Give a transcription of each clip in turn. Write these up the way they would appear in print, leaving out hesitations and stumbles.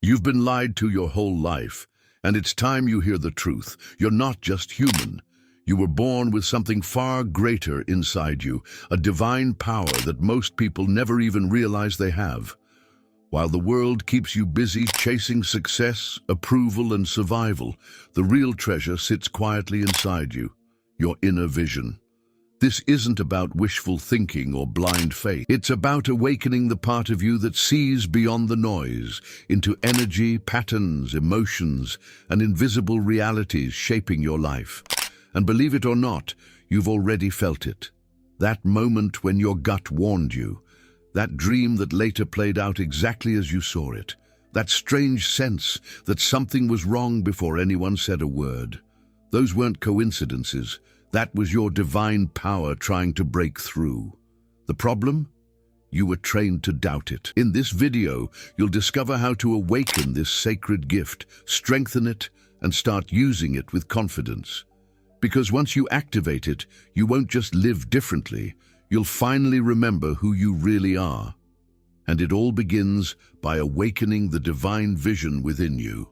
You've been lied to your whole life, and it's time you hear the truth. You're not just human. You were born with something far greater inside you, a divine power that most people never even realize they have. While the world keeps you busy chasing success, approval, and survival, the real treasure sits quietly inside you, your inner vision. This isn't about wishful thinking or blind faith. It's about awakening the part of you that sees beyond the noise, into energy, patterns, emotions, and invisible realities shaping your life. And believe it or not, you've already felt it. That moment when your gut warned you, that dream that later played out exactly as you saw it, that strange sense that something was wrong before anyone said a word. Those weren't coincidences. That was your divine power trying to break through. The problem? You were trained to doubt it. In this video, you'll discover how to awaken this sacred gift, strengthen it, and start using it with confidence. Because once you activate it, you won't just live differently, you'll finally remember who you really are. And it all begins by awakening the divine vision within you.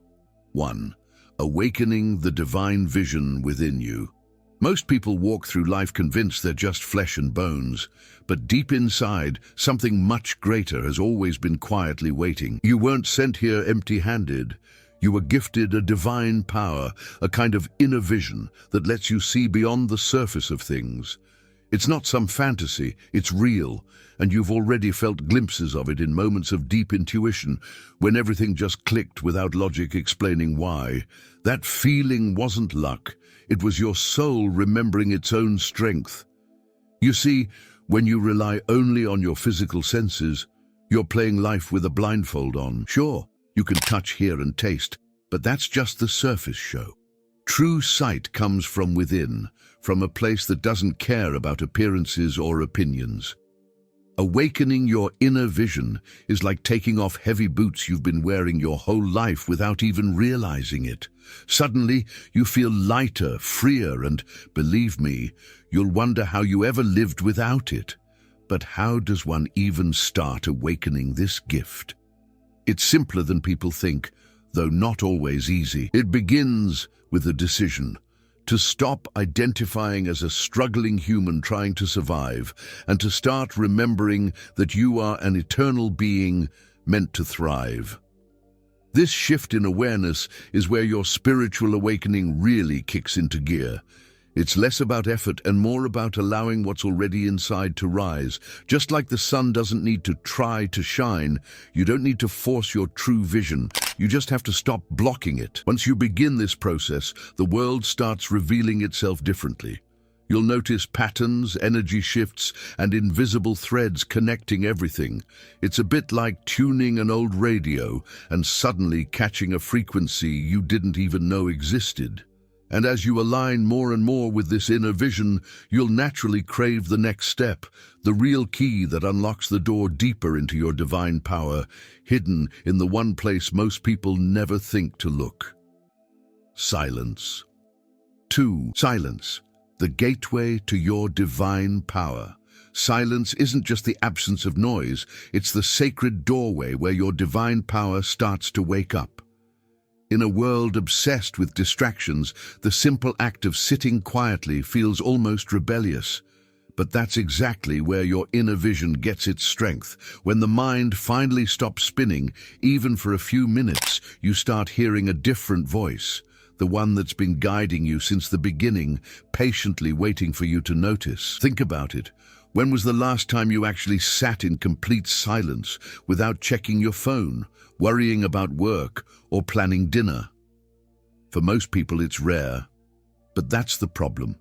1. Awakening the divine vision within you. Most people walk through life convinced they're just flesh and bones, but deep inside, something much greater has always been quietly waiting. You weren't sent here empty-handed. You were gifted a divine power, a kind of inner vision that lets you see beyond the surface of things. It's not some fantasy, it's real, and you've already felt glimpses of it in moments of deep intuition, when everything just clicked without logic explaining why. That feeling wasn't luck. It was your soul remembering its own strength. You see, when you rely only on your physical senses, you're playing life with a blindfold on. Sure, you can touch, hear, and taste, but that's just the surface show. True sight comes from within, from a place that doesn't care about appearances or opinions. Awakening your inner vision is like taking off heavy boots you've been wearing your whole life without even realizing it. Suddenly, you feel lighter, freer, and, believe me, you'll wonder how you ever lived without it. But how does one even start awakening this gift? It's simpler than people think, though not always easy. It begins with a decision. To stop identifying as a struggling human trying to survive, and to start remembering that you are an eternal being meant to thrive. This shift in awareness is where your spiritual awakening really kicks into gear. It's less about effort and more about allowing what's already inside to rise. Just like the sun doesn't need to try to shine, you don't need to force your true vision. You just have to stop blocking it. Once you begin this process, the world starts revealing itself differently. You'll notice patterns, energy shifts, and invisible threads connecting everything. It's a bit like tuning an old radio and suddenly catching a frequency you didn't even know existed. And as you align more and more with this inner vision, you'll naturally crave the next step, the real key that unlocks the door deeper into your divine power, hidden in the one place most people never think to look. Silence. 2. Silence, the gateway to your divine power. Silence isn't just the absence of noise, it's the sacred doorway where your divine power starts to wake up. In a world obsessed with distractions, the simple act of sitting quietly feels almost rebellious. But that's exactly where your inner vision gets its strength. When the mind finally stops spinning, even for a few minutes, you start hearing a different voice, the one that's been guiding you since the beginning, patiently waiting for you to notice. Think about it. When was the last time you actually sat in complete silence without checking your phone, worrying about work, or planning dinner? For most people, it's rare. But that's the problem.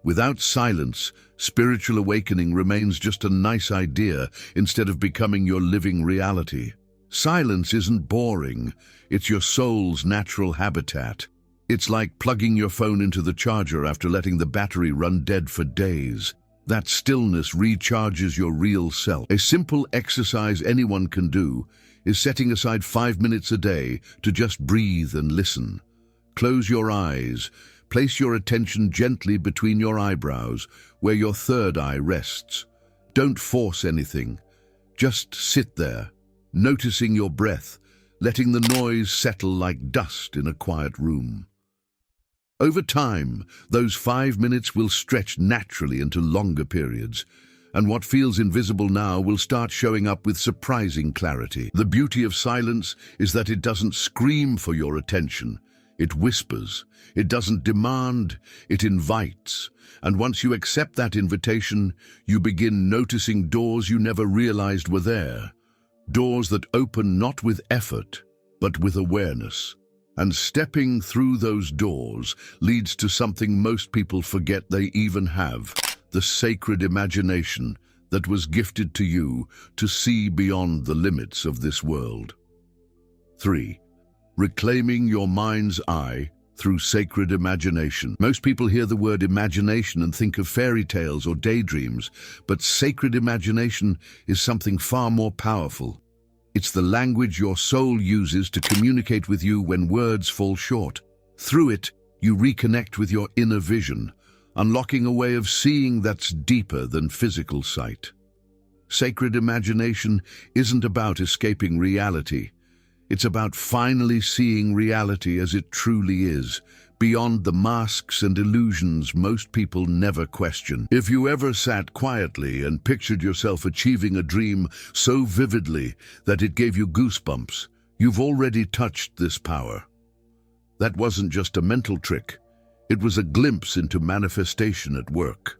Without silence, spiritual awakening remains just a nice idea instead of becoming your living reality. Silence isn't boring. It's your soul's natural habitat. It's like plugging your phone into the charger after letting the battery run dead for days. That stillness recharges your real self. A simple exercise anyone can do is setting aside 5 minutes a day to just breathe and listen. Close your eyes. Place your attention gently between your eyebrows, where your third eye rests. Don't force anything. Just sit there, noticing your breath, letting the noise settle like dust in a quiet room. Over time, those 5 minutes will stretch naturally into longer periods, and what feels invisible now will start showing up with surprising clarity. The beauty of silence is that it doesn't scream for your attention. It whispers. It doesn't demand. It invites. And once you accept that invitation, you begin noticing doors you never realized were there. Doors that open not with effort, but with awareness. And stepping through those doors leads to something most people forget they even have: the sacred imagination that was gifted to you to see beyond the limits of this world. 3. Reclaiming your mind's eye through sacred imagination. Most people hear the word imagination and think of fairy tales or daydreams, but sacred imagination is something far more powerful. It's the language your soul uses to communicate with you when words fall short. Through it, you reconnect with your inner vision, unlocking a way of seeing that's deeper than physical sight. Sacred imagination isn't about escaping reality. It's about finally seeing reality as it truly is, beyond the masks and illusions most people never question. If you ever sat quietly and pictured yourself achieving a dream so vividly that it gave you goosebumps, you've already touched this power. That wasn't just a mental trick. It was a glimpse into manifestation at work.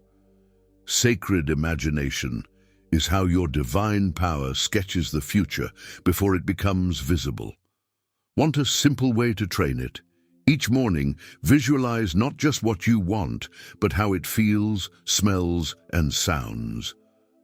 Sacred imagination is how your divine power sketches the future before it becomes visible. Want a simple way to train it? Each morning, visualize not just what you want, but how it feels, smells, and sounds.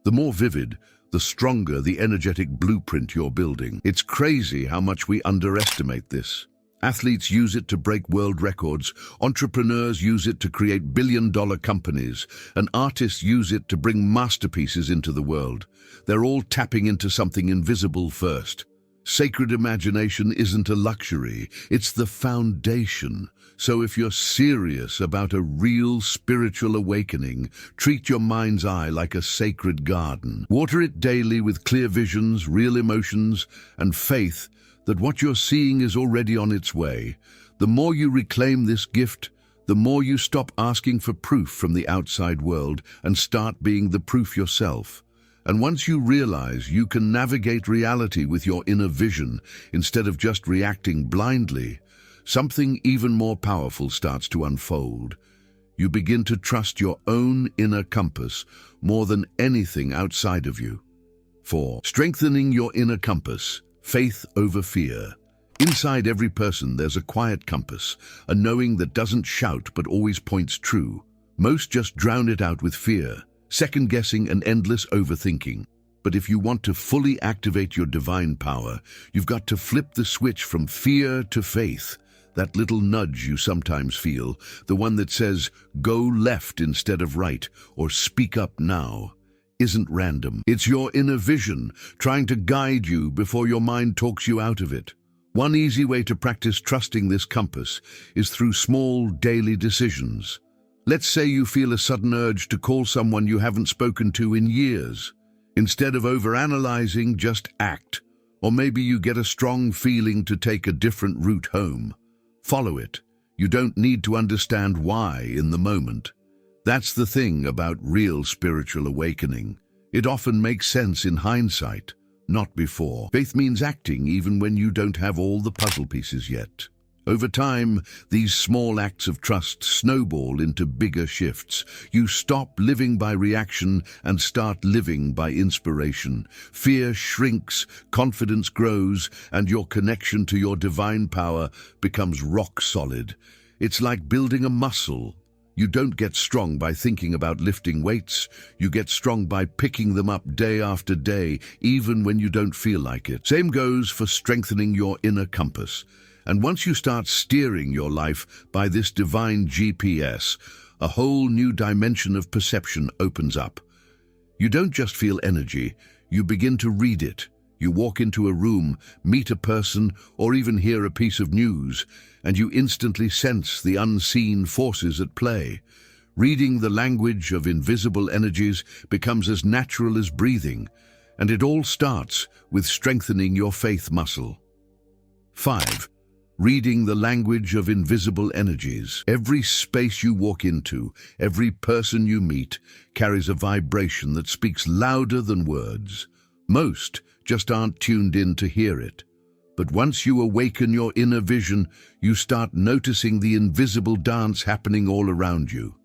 The more vivid, the stronger the energetic blueprint you're building. It's crazy how much we underestimate this. Athletes use it to break world records, entrepreneurs use it to create billion-dollar companies, and artists use it to bring masterpieces into the world. They're all tapping into something invisible first. Sacred imagination isn't a luxury, it's the foundation. So if you're serious about a real spiritual awakening, treat your mind's eye like a sacred garden. Water it daily with clear visions, real emotions, and faith that what you're seeing is already on its way. The more you reclaim this gift, the more you stop asking for proof from the outside world and start being the proof yourself. And once you realize you can navigate reality with your inner vision instead of just reacting blindly, something even more powerful starts to unfold. You begin to trust your own inner compass more than anything outside of you. 4. Strengthening your inner compass. Faith over fear. Inside every person there's a quiet compass, a knowing that doesn't shout but always points true. Most just drown it out with fear, second-guessing and endless overthinking. But if you want to fully activate your divine power, you've got to flip the switch from fear to faith. That little nudge you sometimes feel, the one that says, go left instead of right, or speak up now, isn't random. It's your inner vision trying to guide you before your mind talks you out of it. One easy way to practice trusting this compass is through small daily decisions. Let's say you feel a sudden urge to call someone you haven't spoken to in years. Instead of overanalyzing, just act. Or maybe you get a strong feeling to take a different route home. Follow it. You don't need to understand why in the moment. That's the thing about real spiritual awakening. It often makes sense in hindsight, not before. Faith means acting even when you don't have all the puzzle pieces yet. Over time, these small acts of trust snowball into bigger shifts. You stop living by reaction and start living by inspiration. Fear shrinks, confidence grows, and your connection to your divine power becomes rock solid. It's like building a muscle. You don't get strong by thinking about lifting weights. You get strong by picking them up day after day, even when you don't feel like it. Same goes for strengthening your inner compass. And once you start steering your life by this divine GPS, a whole new dimension of perception opens up. You don't just feel energy, you begin to read it. You walk into a room, meet a person, or even hear a piece of news, and you instantly sense the unseen forces at play. Reading the language of invisible energies becomes as natural as breathing, and it all starts with strengthening your faith muscle. 5. Reading the language of invisible energies. Every space you walk into, every person you meet, carries a vibration that speaks louder than words. Most just aren't tuned in to hear it. But once you awaken your inner vision, you start noticing the invisible dance happening all around you.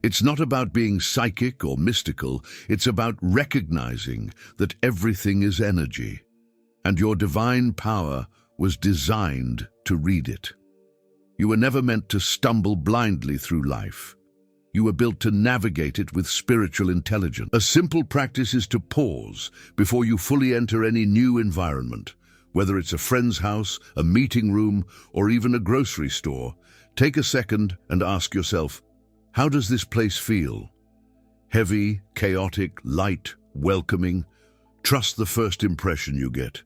It's not about being psychic or mystical, it's about recognizing that everything is energy. And your divine power was designed to read it. You were never meant to stumble blindly through life. You were built to navigate it with spiritual intelligence. A simple practice is to pause before you fully enter any new environment. Whether it's a friend's house, a meeting room, or even a grocery store, take a second and ask yourself, how does this place feel? Heavy, chaotic, light, welcoming? Trust the first impression you get.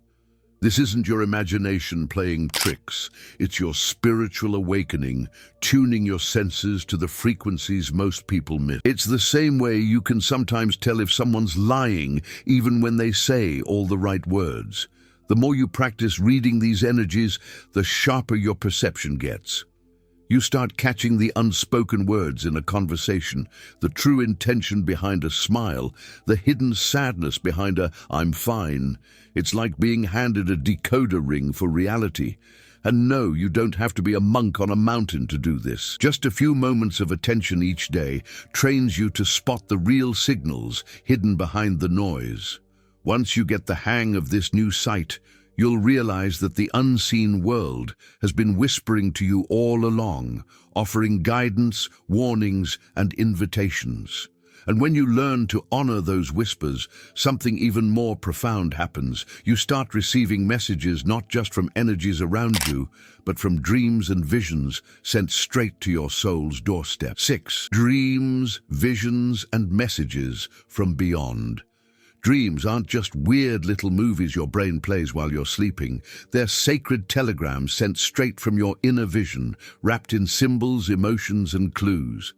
This isn't your imagination playing tricks. It's your spiritual awakening, tuning your senses to the frequencies most people miss. It's the same way you can sometimes tell if someone's lying, even when they say all the right words. The more you practice reading these energies, the sharper your perception gets. You start catching the unspoken words in a conversation, the true intention behind a smile, the hidden sadness behind a "I'm fine." It's like being handed a decoder ring for reality. And no, you don't have to be a monk on a mountain to do this. Just a few moments of attention each day trains you to spot the real signals hidden behind the noise. Once you get the hang of this new sight, you'll realize that the unseen world has been whispering to you all along, offering guidance, warnings, and invitations. And when you learn to honor those whispers, something even more profound happens. You start receiving messages not just from energies around you, but from dreams and visions sent straight to your soul's doorstep. 6. Dreams, visions, and messages from beyond. Dreams aren't just weird little movies your brain plays while you're sleeping. They're sacred telegrams sent straight from your inner vision, wrapped in symbols, emotions, and clues.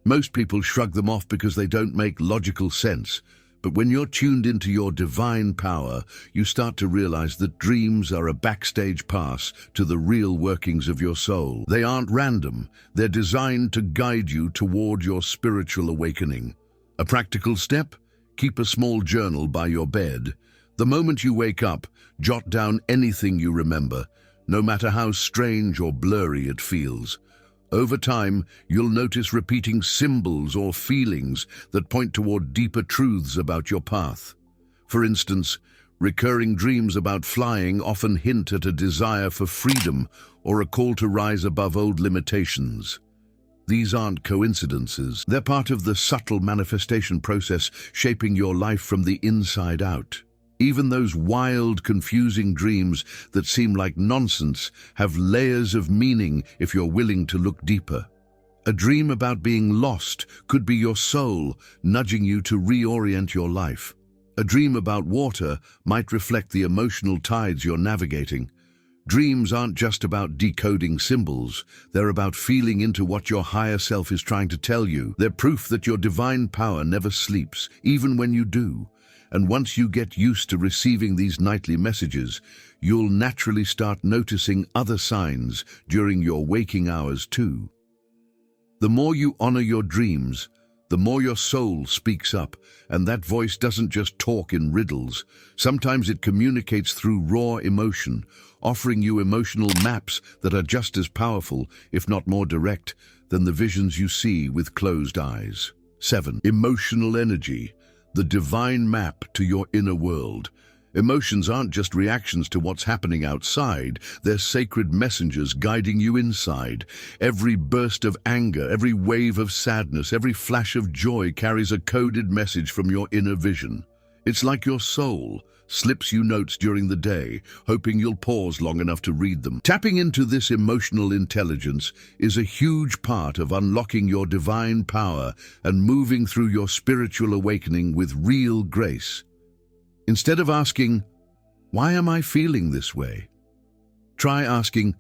Most people shrug them off because they don't make logical sense. But when you're tuned into your divine power, you start to realize that dreams are a backstage pass to the real workings of your soul. They aren't random. They're designed to guide you toward your spiritual awakening. A practical step? Keep a small journal by your bed. The moment you wake up, jot down anything you remember, no matter how strange or blurry it feels. Over time, you'll notice repeating symbols or feelings that point toward deeper truths about your path. For instance, recurring dreams about flying often hint at a desire for freedom or a call to rise above old limitations. These aren't coincidences. They're part of the subtle manifestation process shaping your life from the inside out. Even those wild, confusing dreams that seem like nonsense have layers of meaning if you're willing to look deeper. A dream about being lost could be your soul nudging you to reorient your life. A dream about water might reflect the emotional tides you're navigating. Dreams aren't just about decoding symbols. They're about feeling into what your higher self is trying to tell you. They're proof that your divine power never sleeps, even when you do. And once you get used to receiving these nightly messages, you'll naturally start noticing other signs during your waking hours too. The more you honor your dreams, the more your soul speaks up, and that voice doesn't just talk in riddles. Sometimes it communicates through raw emotion, offering you emotional maps that are just as powerful, if not more direct, than the visions you see with closed eyes. 7. Emotional energy. The divine map to your inner world. Emotions aren't just reactions to what's happening outside, they're sacred messengers guiding you inside. Every burst of anger, every wave of sadness, every flash of joy carries a coded message from your inner vision. It's like your soul slips you notes during the day, hoping you'll pause long enough to read them. Tapping into this emotional intelligence is a huge part of unlocking your divine power and moving through your spiritual awakening with real grace. Instead of asking, "Why am I feeling this way?" try asking,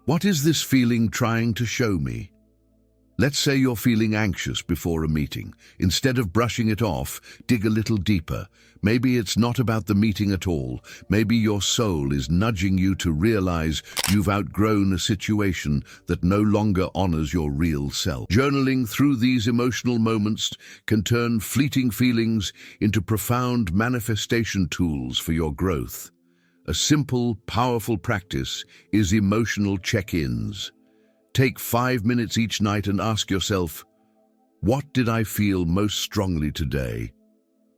"What is this feeling trying to show me?" Let's say you're feeling anxious before a meeting. Instead of brushing it off, dig a little deeper. Maybe it's not about the meeting at all. Maybe your soul is nudging you to realize you've outgrown a situation that no longer honors your real self. Journaling through these emotional moments can turn fleeting feelings into profound manifestation tools for your growth. A simple, powerful practice is emotional check-ins. Take 5 minutes each night and ask yourself, what did I feel most strongly today?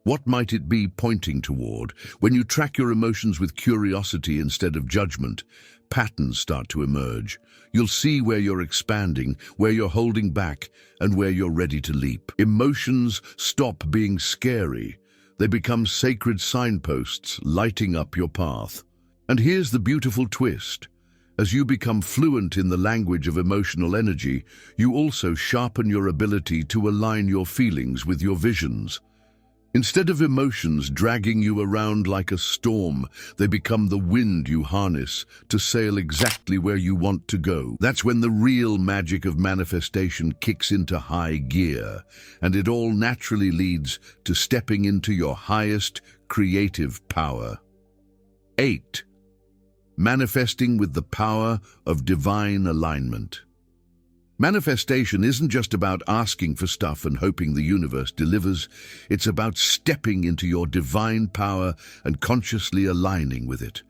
What might it be pointing toward? When you track your emotions with curiosity instead of judgment, patterns start to emerge. You'll see where you're expanding, where you're holding back, and where you're ready to leap. Emotions stop being scary. They become sacred signposts lighting up your path. And here's the beautiful twist. As you become fluent in the language of emotional energy, you also sharpen your ability to align your feelings with your visions. Instead of emotions dragging you around like a storm, they become the wind you harness to sail exactly where you want to go. That's when the real magic of manifestation kicks into high gear, and it all naturally leads to stepping into your highest creative power. 8. Manifesting with the power of divine alignment. Manifestation isn't just about asking for stuff and hoping the universe delivers. It's about stepping into your divine power and consciously aligning with it.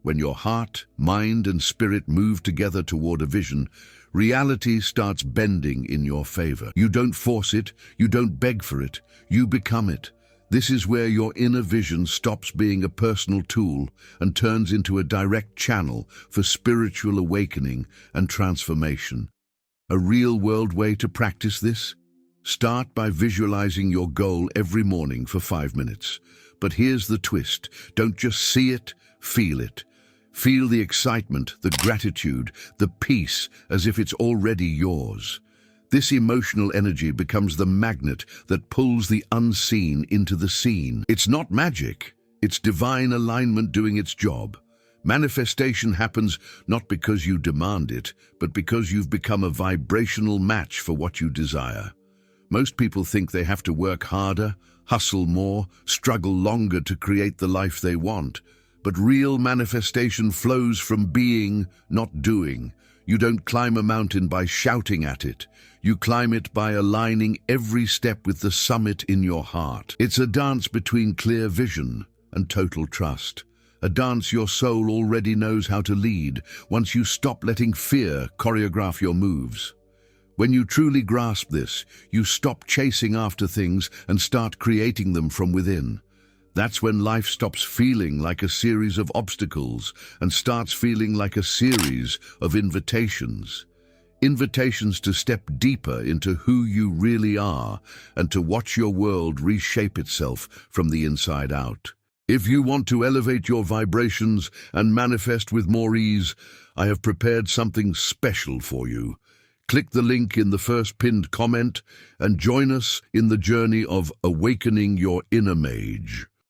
When your heart, mind, and spirit move together toward a vision, reality starts bending in your favor. You don't force it, you don't beg for it, you become it. This is where your inner vision stops being a personal tool and turns into a direct channel for spiritual awakening and transformation. A real-world way to practice this? Start by visualizing your goal every morning for 5 minutes. But here's the twist. Don't just see it, feel it. Feel the excitement, the gratitude, the peace, as if it's already yours. This emotional energy becomes the magnet that pulls the unseen into the seen. It's not magic, it's divine alignment doing its job. Manifestation happens not because you demand it, but because you've become a vibrational match for what you desire. Most people think they have to work harder, hustle more, struggle longer to create the life they want. But real manifestation flows from being, not doing. You don't climb a mountain by shouting at it. You climb it by aligning every step with the summit in your heart. It's a dance between clear vision and total trust. A dance your soul already knows how to lead once you stop letting fear choreograph your moves. When you truly grasp this, you stop chasing after things and start creating them from within. That's when life stops feeling like a series of obstacles and starts feeling like a series of invitations. Invitations to step deeper into who you really are and to watch your world reshape itself from the inside out. If you want to elevate your vibrations and manifest with more ease, I have prepared something special for you. Click the link in the first pinned comment and join us in the journey of awakening your inner mage.